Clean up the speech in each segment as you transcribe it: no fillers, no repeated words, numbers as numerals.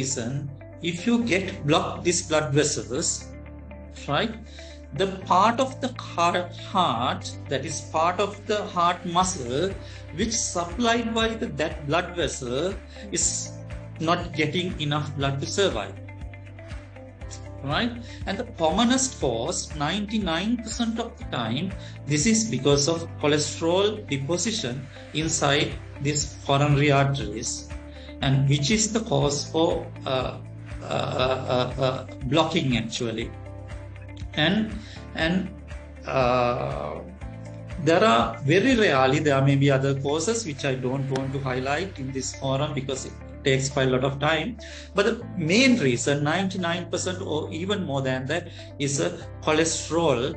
reason, if you get blocked these blood vessels, right, the part of the heart, that is part of the heart muscle, which supplied by that blood vessel, is not getting enough blood to survive. Right? And the commonest cause, 99% of the time, this is because of cholesterol deposition inside these coronary arteries, and which is the cause for blocking actually. And there are very rarely, there may be other causes which I don't want to highlight in this forum because it takes quite a lot of time. But the main reason, 99% or even more than that, is a cholesterol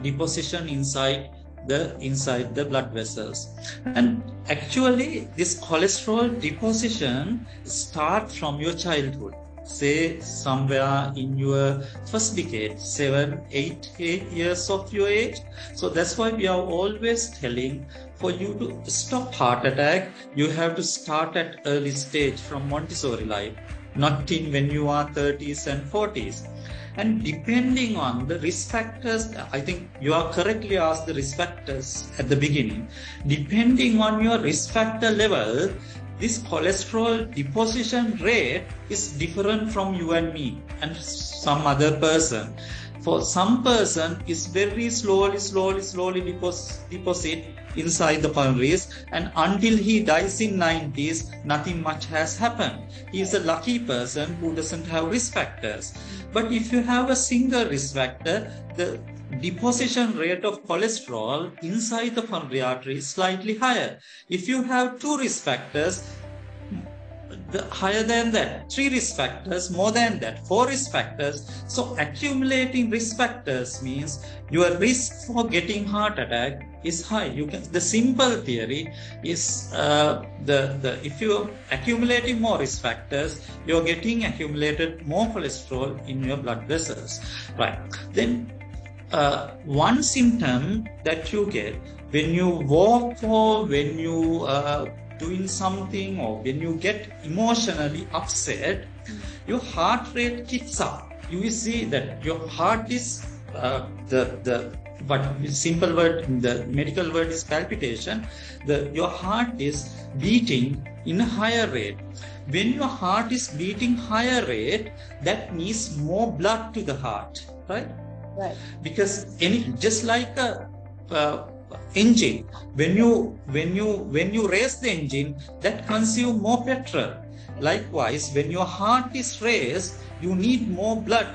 deposition inside the blood vessels. And actually, this cholesterol deposition starts from your childhood. Say somewhere in your first decade, 7, 8 years of your age. So that's why we are always telling, for you to stop heart attack, you have to start at early stage from Montessori life, not in when you are 30s and 40s. And depending on the risk factors, I think you are correctly asked the risk factors at the beginning. Depending on your risk factor level, this cholesterol deposition rate is different from you and me and some other person. For some person, it's very slowly deposit inside the coronaries, and until he dies in 90s, nothing much has happened. He is a lucky person who doesn't have risk factors. But if you have a single risk factor, the deposition rate of cholesterol inside the coronary artery is slightly higher. If you have 2 risk factors, higher than that, 3 risk factors, more than that, 4 risk factors. So accumulating risk factors means your risk for getting heart attack is high. The simple theory is if you're accumulating more risk factors, you're getting accumulated more cholesterol in your blood vessels. Right. Then one symptom that you get when you walk or when you doing something or when you get emotionally upset, your heart rate kicks up. You will see that your heart is but simple word, the medical word is palpitation. Your heart is beating in a higher rate. When your heart is beating higher rate, that means more blood to the heart, right? Right. Because just like a engine, when you raise the engine, that consumes more petrol. Likewise, when your heart is raised, you need more blood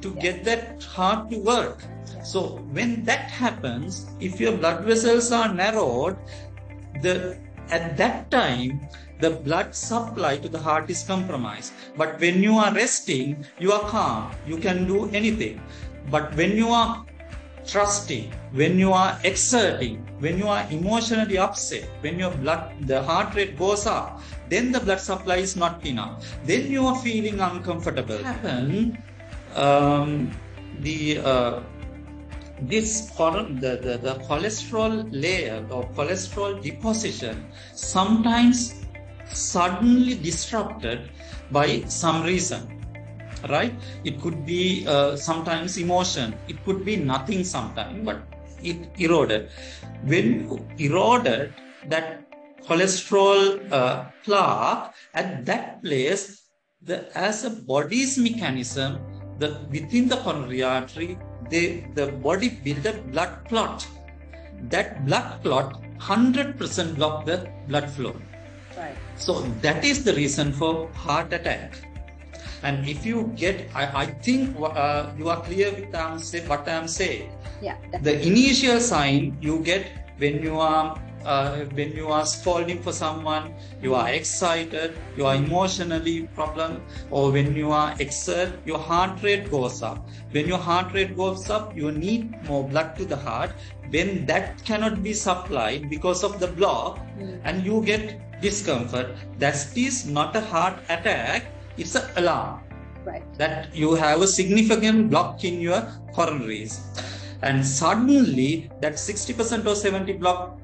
to get that heart to work. So when that happens, if your blood vessels are narrowed, at that time the blood supply to the heart is compromised. But when you are resting, you are calm, you can do anything. But when you are trusting, when you are exerting, when you are emotionally upset, when the heart rate goes up, then the blood supply is not enough. Then you are feeling uncomfortable. The cholesterol layer or cholesterol deposition sometimes suddenly disrupted by some reason. Right? It could be sometimes emotion. It could be nothing sometimes, but it eroded. When you eroded that cholesterol plaque at that place, as a body's mechanism, within the coronary artery, the body built a blood clot. That blood clot 100% blocked the blood flow. Right. So that is the reason for heart attack. And if you get, I think you are clear with what I am saying. Yeah. The initial sign you get when you are scolding for someone, you are excited, you are emotionally problem, or when you are exert, your heart rate goes up. When your heart rate goes up, you need more blood to the heart. When that cannot be supplied because of the block, and you get discomfort, that is not a heart attack. It's an alarm, right, that you have a significant block in your coronaries. and suddenly that 60% or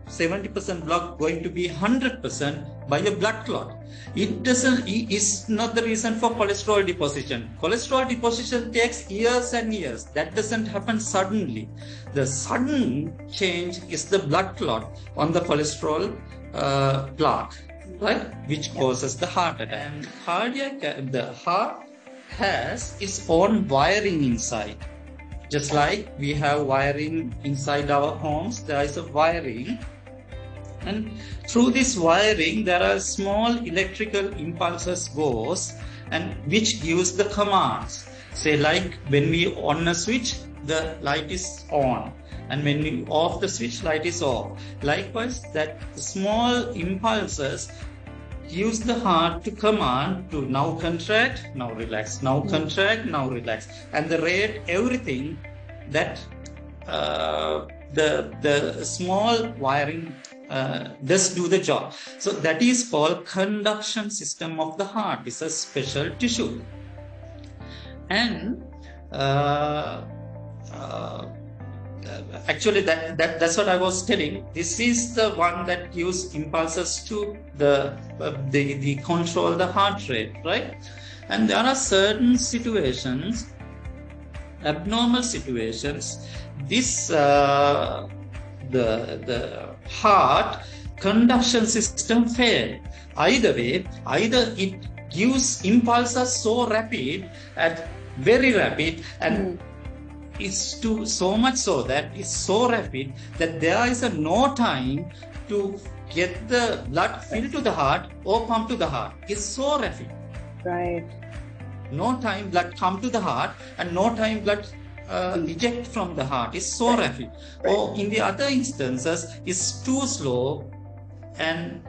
70% block going to be 100% by a blood clot. It's not the reason for cholesterol deposition. Cholesterol deposition takes years and years. That doesn't happen suddenly. The sudden change is the blood clot on the cholesterol plaque, right, which causes the heart attack. And the heart has its own wiring inside. Just like we have wiring inside our homes, there is a wiring, and through this wiring there are small electrical impulses goes, and which gives the commands. Say like when we on a switch, the light is on, and when we off the switch, light is off. Likewise, that small impulses use the heart to command to now contract, now relax, now contract, now relax, and the rate everything that the small wiring does do the job. So that is called conduction system of the heart. It's a special tissue, and actually that's what I was telling. This is the one that gives impulses to the control the heart rate, right? And there are certain situations, abnormal situations, this the heart conduction system fail. Either way, either it gives impulses so rapid and very rapid, and it's to so much so that it's so rapid that there is no time to get the blood filled to the heart or pump to the heart. It's so rapid. Right. No time blood come to the heart, and no time blood eject from the heart. It's so rapid. Or in the other instances, it's too slow, and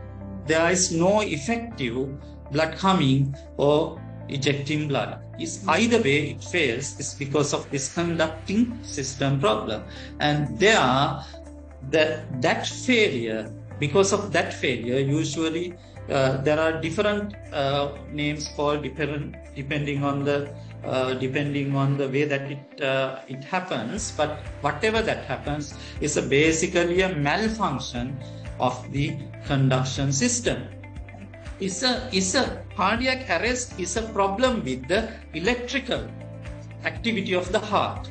there is no effective blood coming or ejecting blood. Is either way it fails. It's because of this conducting system problem, and that failure. Because of that failure, usually there are different names called depending on the way that it happens. But whatever that happens is basically a malfunction of the conduction system. Is a cardiac arrest is a problem with the electrical activity of the heart.